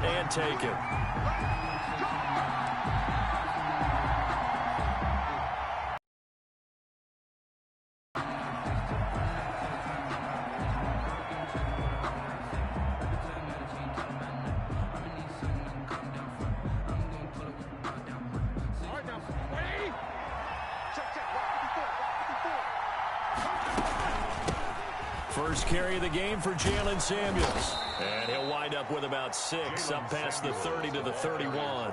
and taken. First carry of the game for Jalen Samuels. And he'll wind up with about 6, up past the 30 to the 31.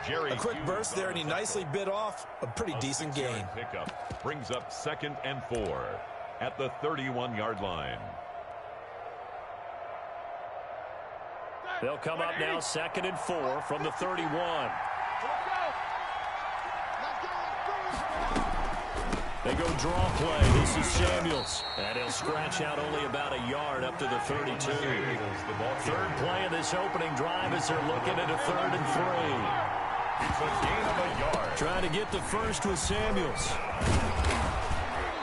A quick burst there, and he nicely bit off a pretty decent gain. Pickup brings up 2nd and 4 at the 31-yard line. They'll come up now 2nd and 4 from the 31. They go draw play. This is Samuels. And he'll scratch out only about a yard up to the 32. Third play of this opening drive as they're looking at a 3rd and 3. It's a gain of a yard. Trying to get the first with Samuels.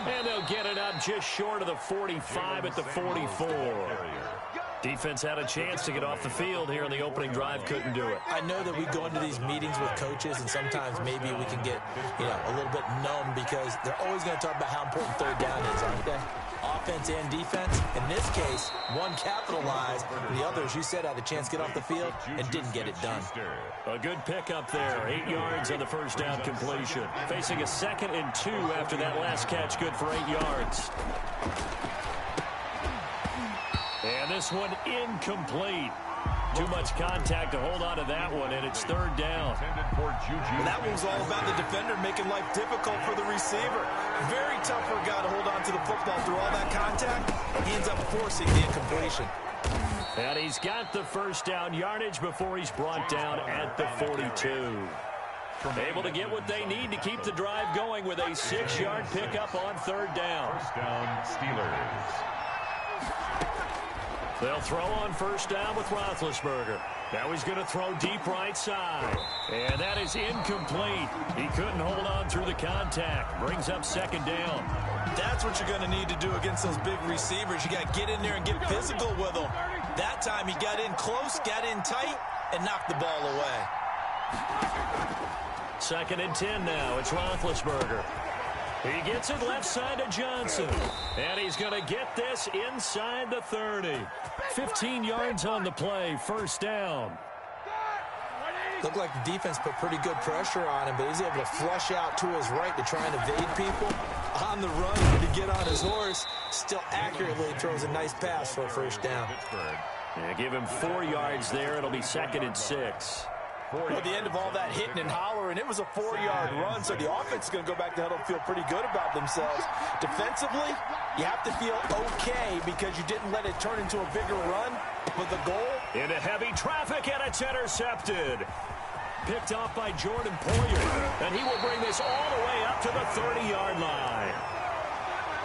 And they'll get it up just short of the 45 at the 44. Defense had a chance to get off the field here in the opening drive, couldn't do it. I know that we go into these meetings with coaches, and sometimes maybe we can get, a little bit numb because they're always going to talk about how important third down is, aren't they? Offense and defense. In this case, one capitalized, and the other, as you said, had a chance to get off the field and didn't get it done. A good pickup there. 8 yards on the first down completion. Facing a 2nd and 2 after that last catch, good for 8 yards. And this one incomplete. Too much contact to hold on to that one, and it's 3rd down. Well, that one was all about the defender making life difficult for the receiver. Very tough for a guy to hold on to the football through all that contact. He ends up forcing the incompletion. And he's got the first down yardage before he's brought down at the 42. Able to get what they need to keep the drive going with a 6-yard pickup on 3rd down. First down, Steelers. They'll throw on first down with Roethlisberger. Now he's going to throw deep right side. And that is incomplete. He couldn't hold on through the contact. Brings up 2nd down. That's what you're going to need to do against those big receivers. You got to get in there and get physical with them. That time he got in close, got in tight, and knocked the ball away. 2nd and 10 now. It's Roethlisberger. He gets it left side to Johnson. And he's going to get this inside the 30. 15 yards on the play. First down. Looked like the defense put pretty good pressure on him, but he's able to flush out to his right to try and evade people. On the run to get on his horse. Still accurately throws a nice pass for a first down. Yeah, give him 4 yards there. It'll be 2nd and 6. At the end of all that hitting and hollering, it was a 4-yard run, so the offense is going to go back to huddle and feel pretty good about themselves. Defensively, you have to feel okay because you didn't let it turn into a bigger run, but the goal? Into heavy traffic, and it's intercepted. Picked off by Jordan Poyer, and he will bring this all the way up to the 30-yard line.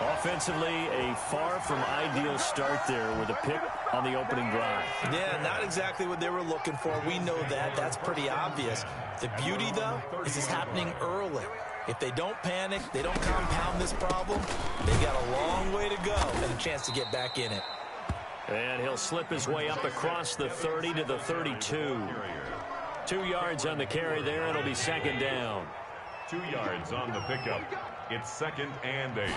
Offensively, a far from ideal start there with a pick on the opening drive. Yeah, not exactly what they were looking for. We know that. That's pretty obvious. The beauty, though, is it's happening early. If they don't panic, they don't compound this problem, they got a long way to go and a chance to get back in it. And he'll slip his way up across the 30 to the 32. 2 yards on the carry there. It'll be 2nd down. 2 yards on the pickup. It's 2nd and 8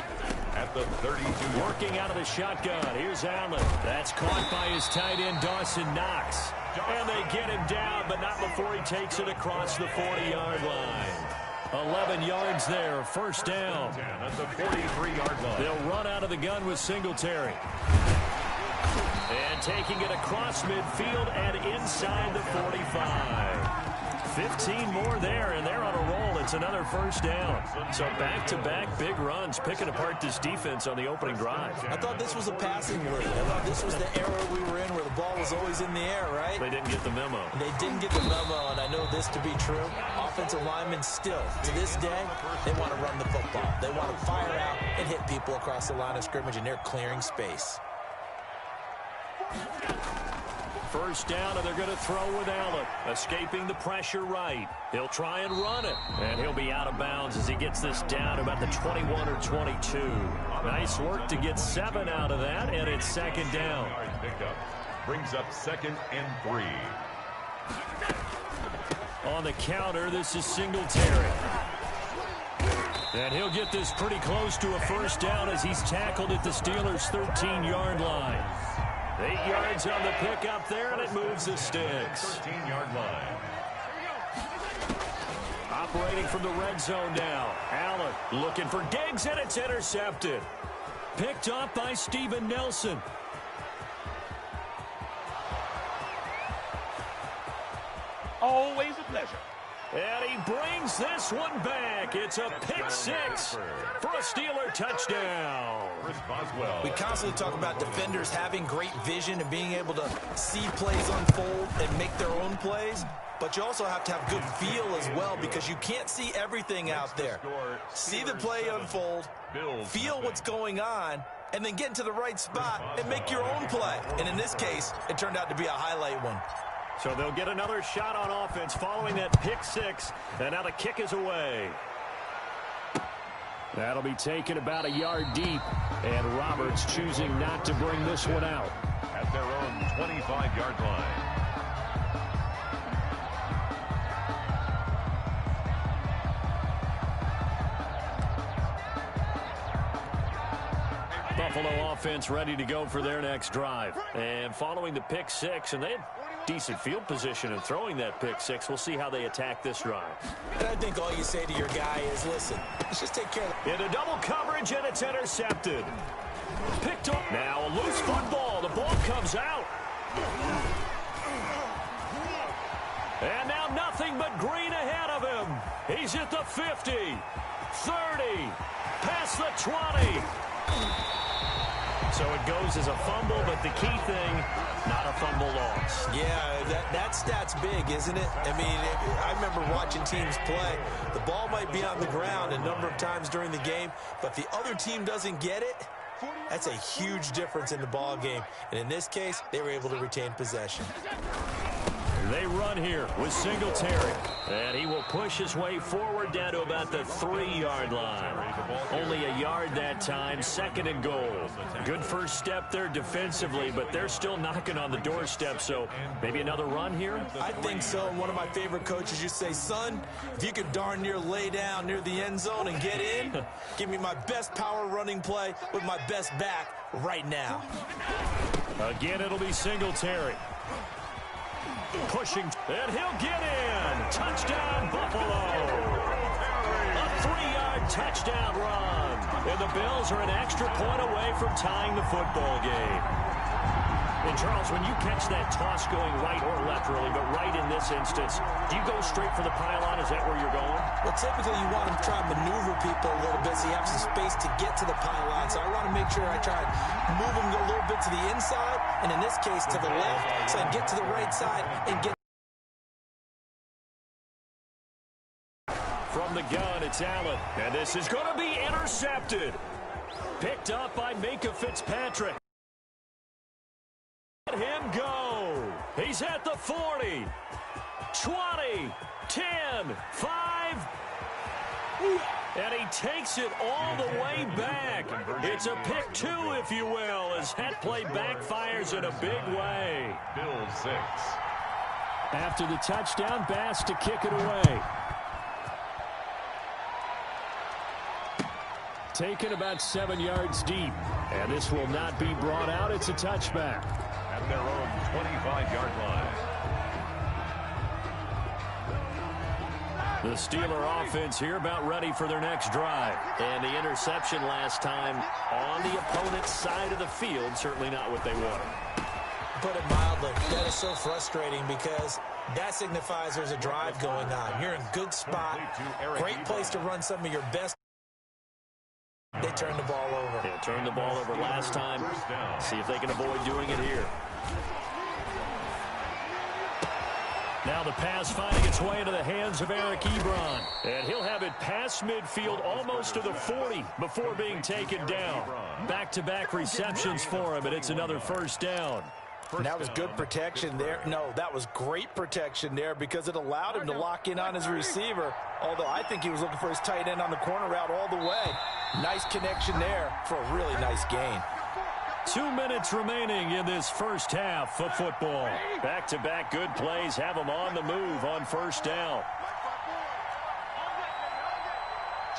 at the 32. Working out of the shotgun. Here's Allen. That's caught by his tight end, Dawson Knox. And they get him down, but not before he takes it across the 40-yard line. 11 yards there. First down. At the 43-yard line. They'll run out of the gun with Singletary. And taking it across midfield and inside the 45. 15 more there, and they're on a roll. It's another first down. So back-to-back big runs, picking apart this defense on the opening drive. I thought this was a passing league. I thought this was the era we were in where the ball was always in the air, right? They didn't get the memo. They didn't get the memo, and I know this to be true. Offensive linemen still, to this day, they want to run the football. They want to fire out and hit people across the line of scrimmage, and they're clearing space. First down, and they're going to throw with Allen. Escaping the pressure right. He'll try and run it. And he'll be out of bounds as he gets this down to about the 21 or 22. Nice work to get 7 out of that, and it's 2nd down. brings up 2nd and 3. On the counter, this is Singletary. And he'll get this pretty close to a first down as he's tackled at the Steelers' 13-yard line. 8 yards on the pickup there, and it moves the sticks. 13-yard line. Operating from the red zone now. Allen looking for Diggs, and it's intercepted. Picked up by Steven Nelson. Always a pleasure. And he brings this one back. It's a pick six for a Steeler touchdown. We constantly talk about defenders having great vision and being able to see plays unfold and make their own plays. But you also have to have good feel as well because you can't see everything out there. See the play unfold, feel what's going on, and then get into the right spot and make your own play. And in this case, it turned out to be a highlight one. So they'll get another shot on offense following that pick six, and now the kick is away. That'll be taken about a yard deep, and Roberts choosing not to bring this one out. At their own 25-yard line. Buffalo offense ready to go for their next drive. And following the pick six, and they had decent field position in throwing that pick six. We'll see how they attack this drive. And I think all you say to your guy is, listen, let's just take care of it. Into double coverage, and it's intercepted. Picked up. Now a loose football. The ball comes out. And now nothing but green ahead of him. He's at the 50, 30, past the 20. So it goes as a fumble, but the key thing, not a fumble loss. Yeah, that stat's big, isn't it? I mean, I remember watching teams play. The ball might be on the ground a number of times during the game, but the other team doesn't get it. That's a huge difference in the ball game. And in this case, they were able to retain possession. They run here with Singletary. And he will push his way forward down to about the 3-yard line. Only a yard that time, 2nd and goal. Good first step there defensively, but they're still knocking on the doorstep, so maybe another run here? I think so. One of my favorite coaches used to say, son, if you could darn near lay down near the end zone and get in, give me my best power running play with my best back right now. Again, it'll be Singletary. Pushing, and he'll get in. Touchdown, Buffalo. A 3-yard touchdown run. And the Bills are an extra point away from tying the football game. And, Charles, when you catch that toss going right or left, really, but right in this instance, do you go straight for the pylon? Is that where you're going? Well, typically you want to try and maneuver people a little bit so you have some space to get to the pylon. So I want to make sure I try and move them a little bit to the inside, and in this case to the left, so I get to the right side and get. From the gun, it's Allen, and this is going to be intercepted. Picked up by Minkah Fitzpatrick. Let him go. He's at the 40, 20, 10, 5. And he takes it all the way back. It's a pick 2, if you will, as that play backfires in a big way. Bills 6. After the touchdown, Bass to kick it away. Taken about 7 yards deep. And this will not be brought out. It's a touchback. At their own 25-yard line. The Steeler offense here about ready for their next drive. And the interception last time on the opponent's side of the field, certainly not what they wanted. Put it mildly, that is so frustrating because that signifies there's a drive going on. You're in a good spot, great place to run some of your best. They turned the ball over. Yeah, turned the ball over last time. See if they can avoid doing it here. Now the pass finding its way into the hands of Eric Ebron. And he'll have it past midfield almost to the 40 before being taken down. Back-to-back receptions for him, and it's another first down. And that was good protection there. No, that was great protection there because it allowed him to lock in on his receiver, although I think he was looking for his tight end on the corner route all the way. Nice connection there for a really nice gain. 2 minutes remaining in this first half of football. Back-to-back good plays have them on the move on first down.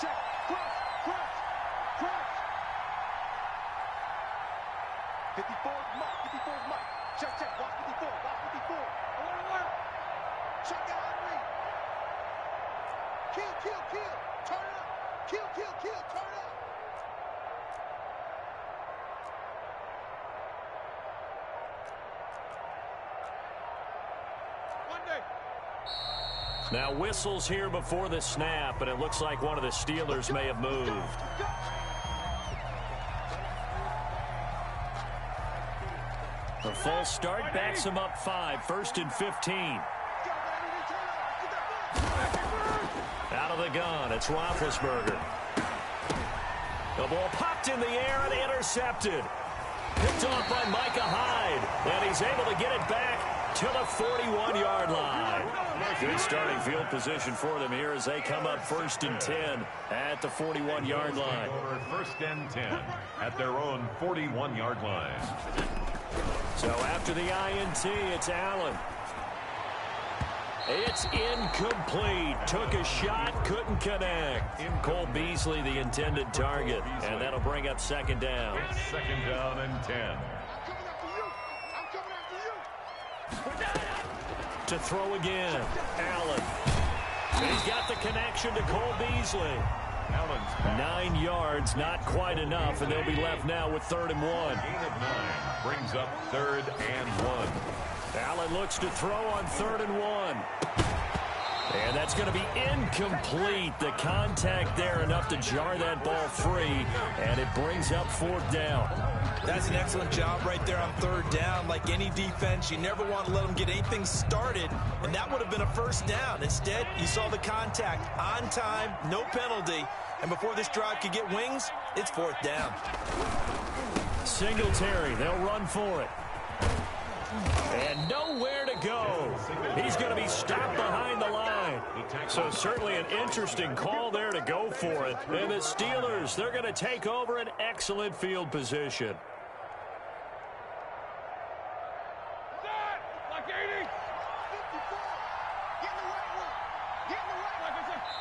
Check. Cross. 54 is Mike. Check. Watch 54. Alert. Check out Henry. Kill. Turn it up. Kill. Turn it up. Now whistles here before the snap, and it looks like one of the Steelers may have moved. The false start backs him up 5, 1st and 15. Out of the gun, it's Roethlisberger. The ball popped in the air and intercepted. Picked off by Micah Hyde, and he's able to get it back to the 41-yard line. Good starting field position for them here as they come up 1st and 10 at the 41-yard line. 1st and 10 at their own 41-yard line. So after the INT, it's Allen. It's incomplete. Took a shot, couldn't connect. Cole Beasley, the intended target, and that'll bring up 2nd down. It's 2nd down and 10. To throw again, Allen. He's got the connection to Cole Beasley. 9 yards, not quite enough, and they'll be left now with 3rd and 1. Gain of 9 brings up 3rd and 1. Allen looks to throw on 3rd and 1. And that's going to be incomplete. The contact there enough to jar that ball free, and it brings up 4th down. That's an excellent job right there on 3rd down. Like any defense, you never want to let them get anything started, and that would have been a 1st down. Instead, you saw the contact on time, no penalty, and before this drive could get wings, it's 4th down. Singletary, they'll run for it. And nowhere to go. He's going to be stopped behind the line. So certainly an interesting call there to go for it. And the Steelers, they're going to take over an excellent field position.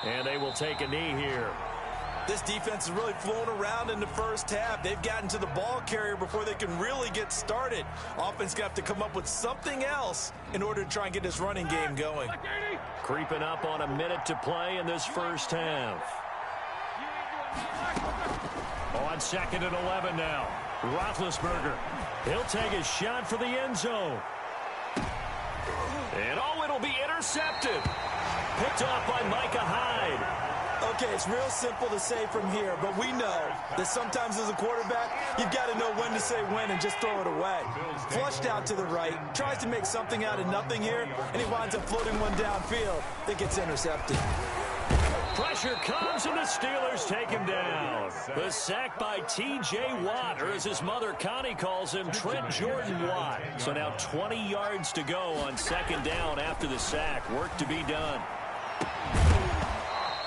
And they will take a knee here. This defense is really flown around in the first half. They've gotten to the ball carrier before they can really get started. Offense got to come up with something else in order to try and get this running game going. Creeping up on a minute to play in this first half. On 2nd and 11 now. Roethlisberger. He'll take a shot for the end zone. And it'll be intercepted. Picked off by Micah Hyde. Okay, it's real simple to say from here, but we know that sometimes as a quarterback, you've got to know when to say when and just throw it away. Flushed out to the right, tries to make something out of nothing here, and he winds up floating one downfield that gets intercepted. Pressure comes, and the Steelers take him down. The sack by T.J. Watt, or as his mother Connie calls him, Trent Jordan Watt. So now 20 yards to go on 2nd down after the sack. Work to be done.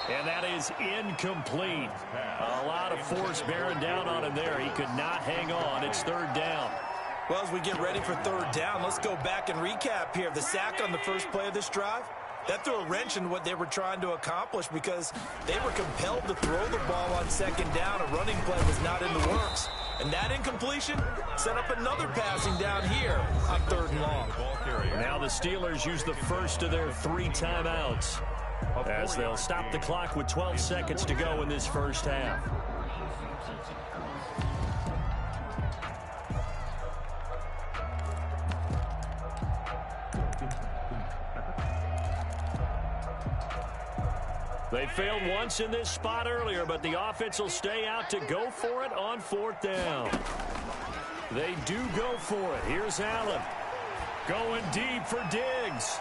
And that is incomplete. A lot of force bearing down on him there. He could not hang on. It's 3rd down. Well, as we get ready for 3rd down, let's go back and recap here. The sack on the first play of this drive, that threw a wrench in what they were trying to accomplish because they were compelled to throw the ball on 2nd down. A running play was not in the works. And that incompletion set up another passing down here on 3rd and long. Now the Steelers use the first of their 3 timeouts, as they'll stop the clock with 12 seconds to go in this first half. They failed once in this spot earlier, but the offense will stay out to go for it on 4th down. They do go for it. Here's Allen. Going deep for Diggs.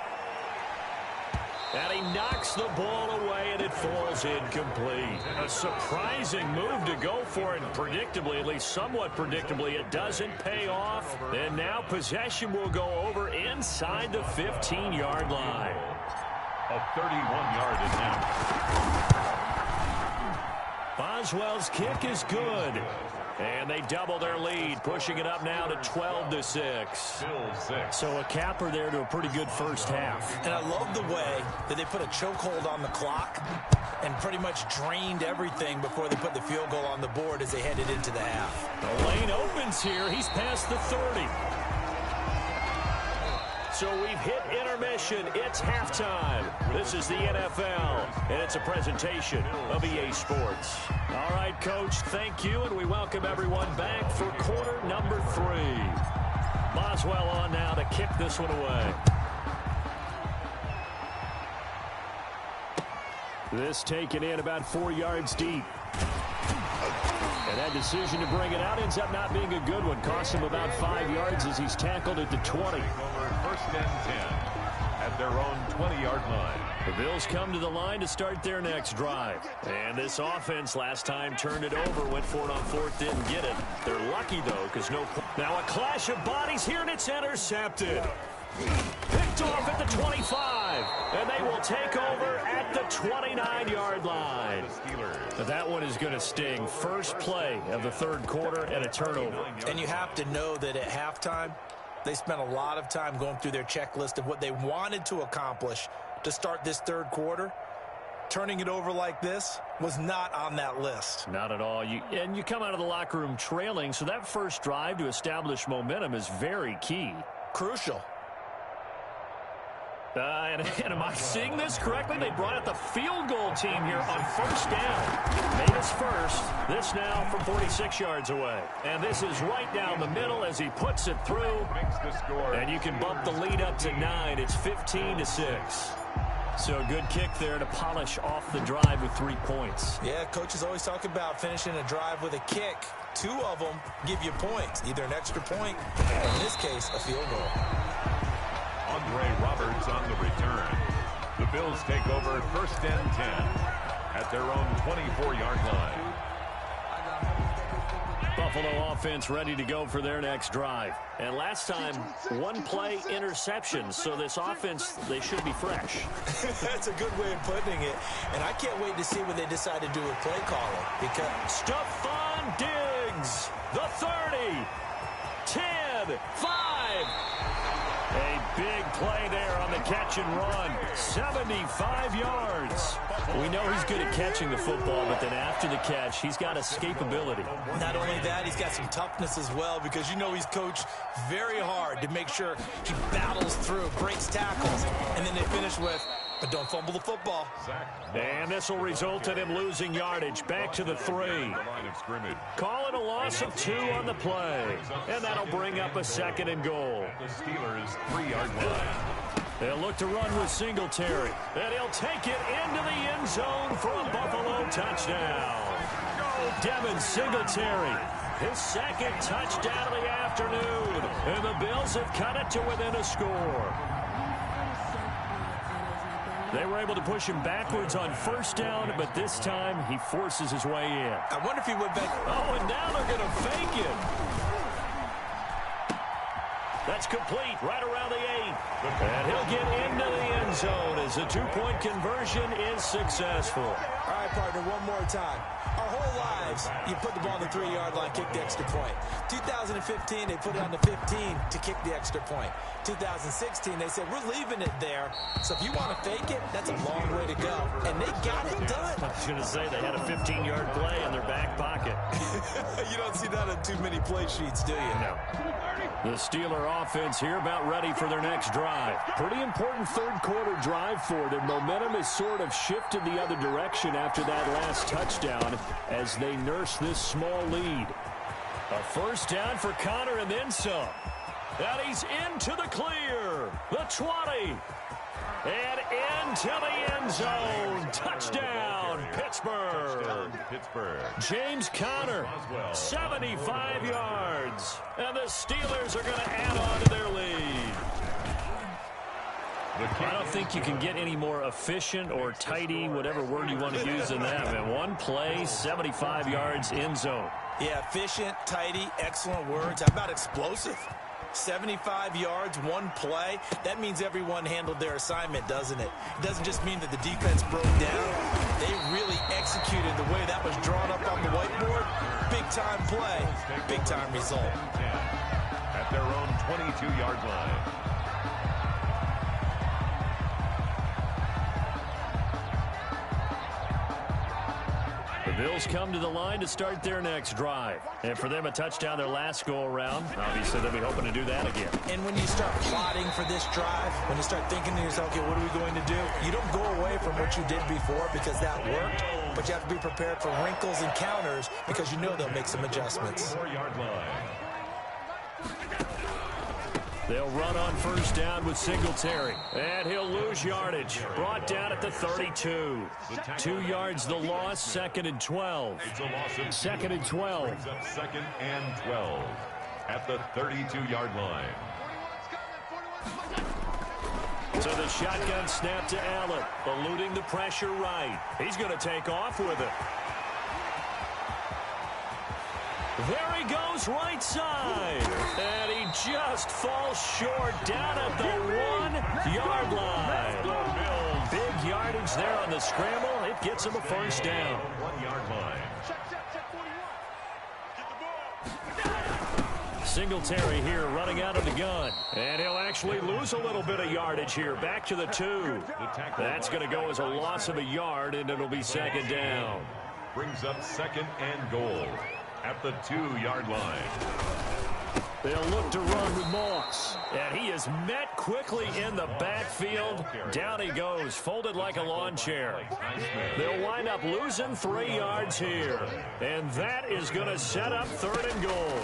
And he knocks the ball away, and it falls incomplete. A surprising move to go for it, and predictably, at least somewhat predictably, it doesn't pay off. And now possession will go over inside the 15-yard line. A 31-yard attempt. Boswell's kick is good. And they double their lead, pushing it up now to 12-6. So a capper there to a pretty good first half. And I love the way that they put a chokehold on the clock and pretty much drained everything before they put the field goal on the board as they headed into the half. The lane opens here. He's past the 30. So we've hit intermission. It's halftime. This is the NFL, and it's a presentation of EA Sports. All right, Coach, thank you, and we welcome everyone back for quarter number 3. Boswell on now to kick this one away. This taken in about 4 yards deep. And that decision to bring it out ends up not being a good one. Costs him about 5 yards as he's tackled at the 20. First and 10 at their own 20-yard line. The Bills come to the line to start their next drive. And this offense last time turned it over, went for it on fourth, didn't get it. They're lucky, though, because no... Now a clash of bodies here, and it's intercepted. Picked off at the 25, and they will take over at the 29-yard line. But that one is going to sting. First play of the third quarter and a turnover. And you have to know that at halftime, they spent a lot of time going through their checklist of what they wanted to accomplish to start this third quarter. Turning it over like this was not on that list. Not at all. And you come out of the locker room trailing, so that first drive to establish momentum is very key. Crucial. And am I seeing this correctly? They brought out the field goal team here on first down. Made us first. This now from 46 yards away. And this is right down the middle as he puts it through. And you can bump the lead up to 9. It's 15-6. So a good kick there to polish off the drive with 3 points. Yeah, coaches always talk about finishing a drive with a kick. 2 of them give you points, either an extra point, or in this case, a field goal. Andre Roberts on the return. The Bills take over first and 10 at their own 24-yard line. Buffalo offense ready to go for their next drive. And last time, 1 play interception. So this offense, they should be fresh. That's a good way of putting it. And I can't wait to see what they decide to do with play calling. Because Stephon Diggs, the 30, 10, 5. A big play there on the catch and run. 75 yards. We know he's good at catching the football, but then after the catch, he's got escapability. Not only that, he's got some toughness as well, because you know he's coached very hard to make sure he battles through, breaks tackles, and then they finish with, but don't fumble the football. And this will result in him losing yardage. Back to the 3. Calling a loss of 2 on the play. And that'll bring up a 2nd and goal. The Steelers' 3-yard line. They'll look to run with Singletary. And he'll take it into the end zone for a Buffalo touchdown. Devin Singletary, his 2nd touchdown of the afternoon. And the Bills have cut it to within a score. They were able to push him backwards on first down, but this time he forces his way in. I wonder if he went back. Oh, and now they're going to fake it. That's complete right around the 8. And he'll get into the end zone as the 2-point conversion is successful. All right, partner, one more time. Our whole lives, you put the ball on the 3-yard line, kick the extra point. 2015, they put it on the 15 to kick the extra point. 2016, they said, we're leaving it there. So if you want to fake it, that's a long way to go. And they got it done. I was going to say they had a 15-yard play in their back pocket. You don't see that on too many play sheets, do you? No. The Steeler offense here about ready for their next drive. Pretty important third quarter drive for them. Momentum has sort of shifted the other direction after that last touchdown as they nurse this small lead. A first down for Connor and then some. And he's into the clear. The 20. And into the end zone. Touchdown, Pittsburgh. James Conner, 75 yards. And the Steelers are going to add on to their lead. I don't think you can get any more efficient or tidy, whatever word you want to use in that. Man, 1 play, 75 yards, end zone. Yeah, efficient, tidy, excellent words. How about explosive? 75 yards, one play. That means everyone handled their assignment, doesn't it? It doesn't just mean that the defense broke down. They really executed the way that was drawn up on the whiteboard. Big-time play, big-time result. At their own 22-yard line. The Bills come to the line to start their next drive. And for them, a touchdown their last go-around. Obviously, they'll be hoping to do that again. And when you start plotting for this drive, when you start thinking to yourself, okay, what are we going to do? You don't go away from what you did before because that worked, but you have to be prepared for wrinkles and counters because you know they'll make some adjustments. 4-yard line. They'll run on first down with Singletary. And he'll lose yardage. Brought down at the 32. 2 yards the loss, 2nd and 12. It's a loss of 2nd and 12. Brings up 2nd and 12 at the 32-yard line. So the shotgun snap to Allen, eluding the pressure right. He's going to take off with it. There he goes, right side. And he just falls short down at the 1-yard line. Big yardage there on the scramble. It gets him a first down. 1-yard line. Singletary here running out of the gun. And he'll actually lose a little bit of yardage here. Back to the 2. That's going to go as a loss of a yard, and it'll be 2nd down. Brings up 2nd and goal at the 2-yard line. They'll look to run with Moss. And he is met quickly in the backfield. Down he goes, folded like a lawn chair. They'll wind up losing 3 yards here. And that is going to set up 3rd and goal.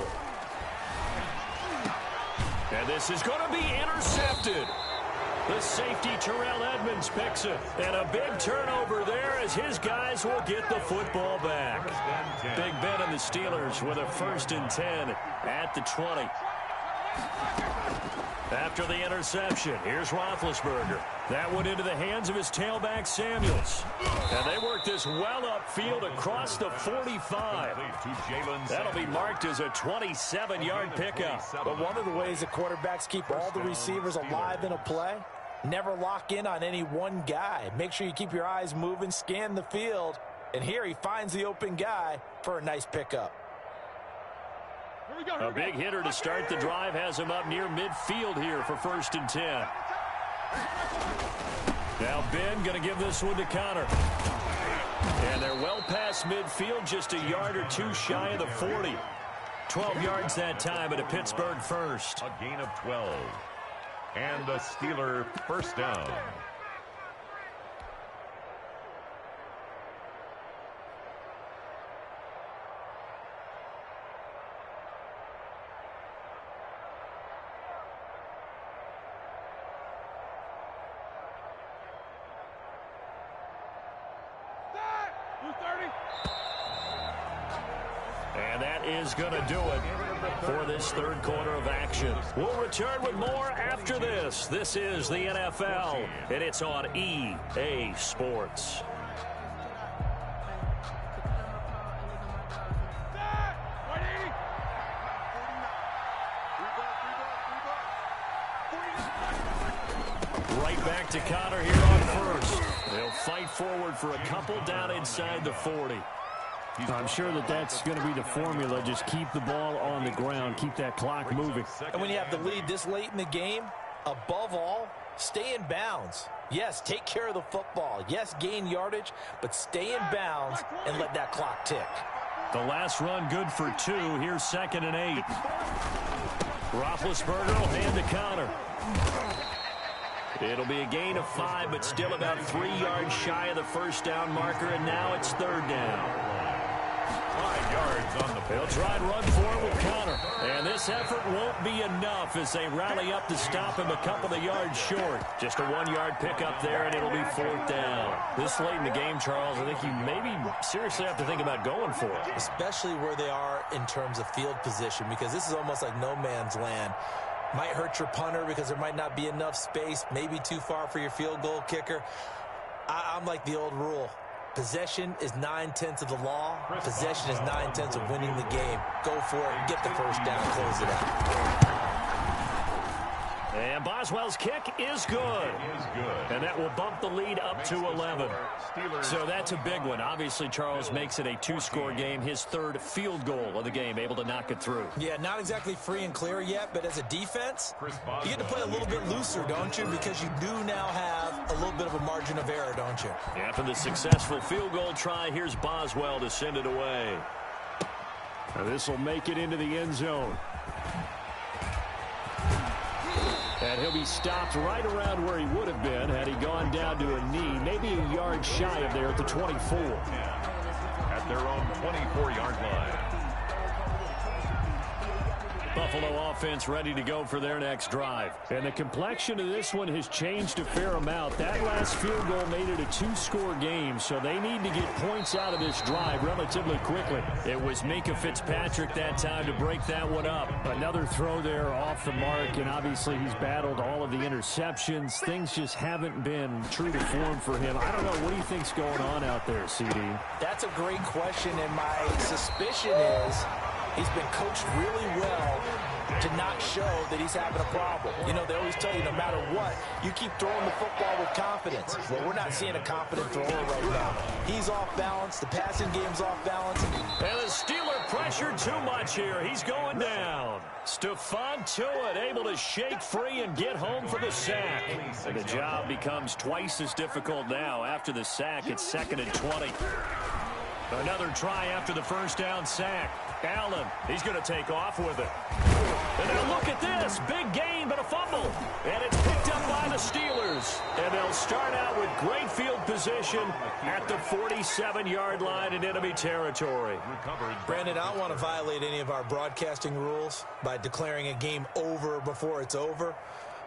And this is going to be intercepted. The safety, Terrell Edmonds, picks it. And a big turnover there as his guys will get the football back. Big Ben and the Steelers with a 1st and 10 at the 20. After the interception, here's Roethlisberger. That went into the hands of his tailback, Samuels. And they work this well upfield across the 45. That'll be marked as a 27-yard pickup. But one of the ways that quarterbacks keep all the receivers alive in a play, never lock in on any one guy. Make sure you keep your eyes moving, scan the field. And here he finds the open guy for a nice pickup. A big hitter to start the drive has him up near midfield here for 1st and 10. Now Ben going to give this one to Connor. And they're well past midfield, just a yard or 2 shy of the 40. 12 yards that time at a Pittsburgh first. A gain of 12. And a Steeler first down. And that is going to do it for this 3rd quarter of action. We'll return with more after this. This is the NFL, and it's on EA Sports. Right back to Connor here on first. They'll fight forward for a couple down inside the 40. I'm sure that's going to be the formula. Just keep the ball on the ground. Keep that clock moving. And when you have the lead this late in the game, above all, stay in bounds. Yes, take care of the football. Yes, gain yardage, but stay in bounds and let that clock tick. The last run good for 2. Here's 2nd and 8. Roethlisberger will hand to Connor. It'll be a gain of 5, but still about 3 yards shy of the first down marker, and now it's 3rd down. 5 yards on the play. They'll try and run for it with Connor. And this effort won't be enough as they rally up to stop him a couple of yards short. Just a 1-yard pickup there, and it'll be 4th down. This late in the game, Charles, I think you maybe seriously have to think about going for it. Especially where they are in terms of field position, because this is almost like no man's land. Might hurt your punter because there might not be enough space, maybe too far for your field goal kicker. I'm like the old rule. Possession is 9/10 of the law. Possession is 9/10 of winning the game. Go for it. Get the first down. Close it out. And Boswell's kick is good. And that will bump the lead up to 11. So that's a big one. Obviously, Charles makes it a two-score game. His third field goal of the game, able to knock it through. Yeah, not exactly free and clear yet, but as a defense, you get to play a little bit looser, don't you? Because you do now have a little bit of a margin of error, don't you? After the successful field goal try, here's Boswell to send it away. This will make it into the end zone. And he'll be stopped right around where he would have been had he gone down to a knee, maybe a yard shy of there at the 24. At their own 24-yard line. Buffalo offense ready to go for their next drive. And the complexion of this one has changed a fair amount. That last field goal made it a two-score game, so they need to get points out of this drive relatively quickly. It was Minkah Fitzpatrick that time to break that one up. Another throw there off the mark, and obviously he's battled all of the interceptions. Things just haven't been true to form for him. I don't know. What do you think's going on out there, CD? That's a great question, and my suspicion is he's been coached really well to not show that he's having a problem. You know, they always tell you no matter what, you keep throwing the football with confidence. Well, we're not seeing a confident thrower right now. He's off balance. The passing game's off balance. And the Steeler pressure too much here. He's going down. Stephon Tuitt able to shake free and get home for the sack. And the job becomes twice as difficult now. After the sack, it's 2nd and 20. Another try after the first down sack. Allen, he's going to take off with it. And now look at this. Big gain, but a fumble. And it's picked up by the Steelers. And they'll start out with great field position at the 47-yard line in enemy territory. Brandon, I don't want to violate any of our broadcasting rules by declaring a game over before it's over.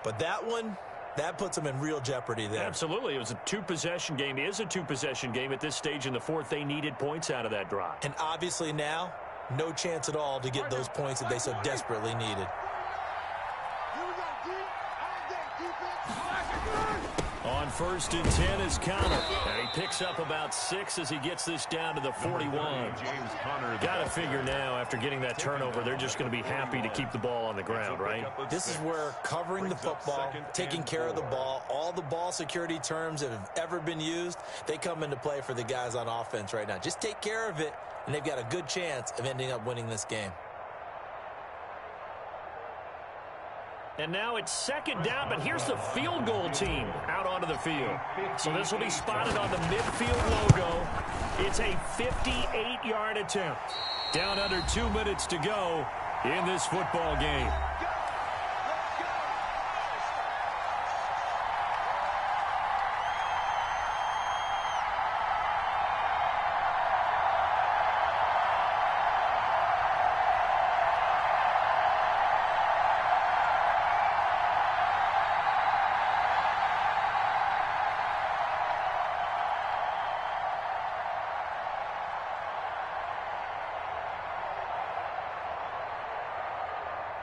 But that one, that puts them in real jeopardy there. Absolutely. It was a two-possession game. It is a two-possession game at this stage in the fourth. They needed points out of that drive. And obviously now, no chance at all to get those points that they so desperately needed. On 1st and 10 is Connor. And he picks up about 6 as he gets this down to the 41. Got to figure now, after getting that turnover, they're just going to be happy to keep the ball on the ground, right? This is where covering the football, taking care of the ball, all the ball security terms that have ever been used, they come into play for the guys on offense right now. Just take care of it, and they've got a good chance of ending up winning this game. And now it's 2nd down, but here's the field goal team out onto the field. So this will be spotted on the midfield logo. It's a 58-yard attempt. Down under 2 minutes to go in this football game.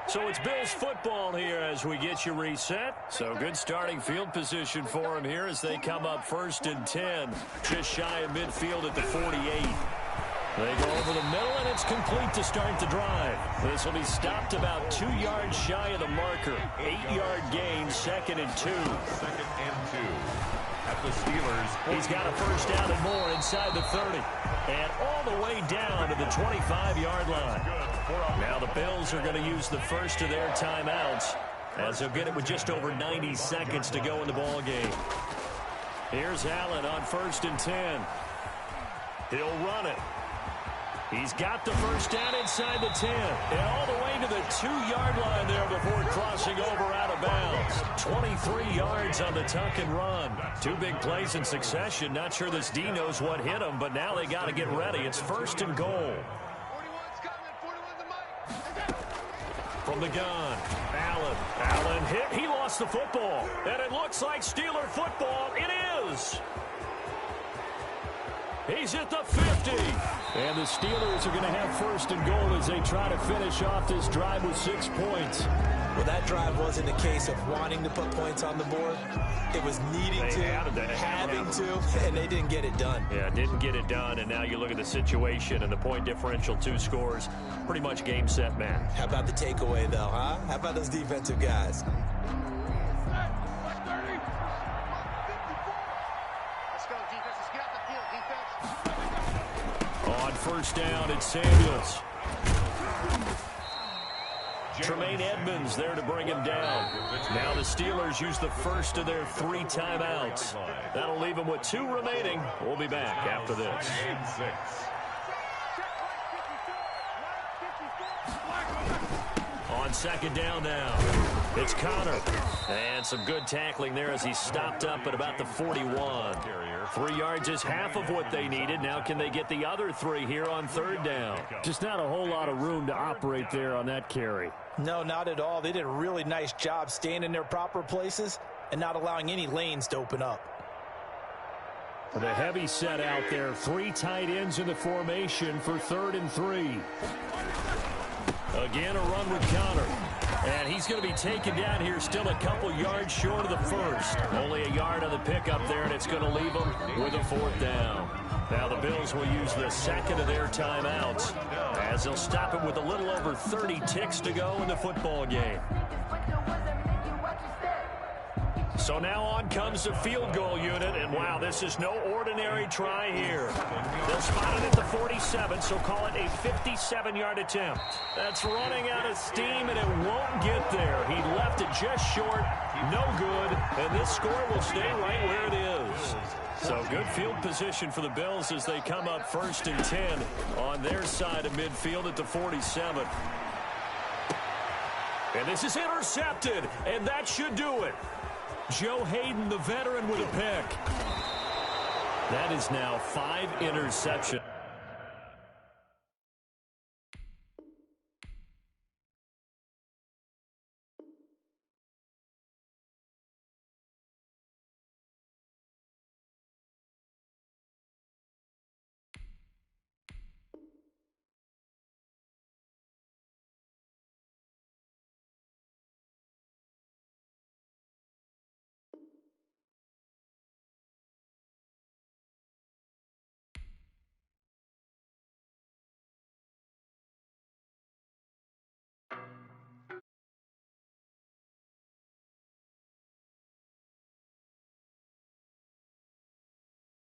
So it's Bills football here as we get you reset. So good starting field position for them here as they come up 1st and 10. Just shy of midfield at the 48. They go over the middle, and it's complete to start the drive. This will be stopped about 2 yards shy of the marker. 8-yard gain, 2nd and 2. 2nd and 2. At the Steelers. He's got a first down and more inside the 30. And all the way down to the 25-yard line. Now the Bills are going to use the first of their timeouts as they'll get it with just over 90 seconds to go in the ball game. Here's Allen on 1st and 10. He'll run it. He's got the first down inside the 10. And all the way to the 2-yard line there before crossing over out of bounds. 23 yards on the tuck and run. 2 big plays in succession. Not sure this D knows what hit him, but now they got to get ready. It's 1st and goal. From the gun, Allen hit. He lost the football. And it looks like Steeler football. It is. He's at the 50. And the Steelers are going to have 1st and goal as they try to finish off this drive with 6 points. Well, that drive wasn't a case of wanting to put points on the board. It was needing to, having to, and they didn't get it done. Yeah, didn't get it done, and now you look at the situation and the point differential, 2 scores, pretty much game, set, match. How about the takeaway, though, huh? How about those defensive guys? On first down, it's Samuels. Tremaine Edmonds there to bring him down. Now the Steelers use the first of their 3 timeouts. That'll leave them with 2 remaining. We'll be back after this. On second down now, it's Connor. And some good tackling there as he stopped up at about the 41. 3 yards is half of what they needed. Now can they get the other 3 here on third down? Just not a whole lot of room to operate there on that carry. No, not at all. They did a really nice job staying in their proper places and not allowing any lanes to open up. The heavy set out there. 3 tight ends in the formation for 3rd and 3. Again, a run with Connor. And he's going to be taken down here, still a couple yards short of the first. Only a yard on the pickup there, and it's going to leave them with a 4th down. Now the Bills will use the second of their timeouts as they'll stop it with a little over 30 ticks to go in the football game. So now on comes the field goal unit, and wow, this is no ordinary try here. They'll spot it at the 47, so call it a 57-yard attempt. That's running out of steam, and it won't get there. He left it just short, no good, and this score will stay right where it is. So good field position for the Bills as they come up 1st and 10 on their side of midfield at the 47. And this is intercepted, and that should do it. Joe Hayden, the veteran, with a pick. That is now 5 interceptions.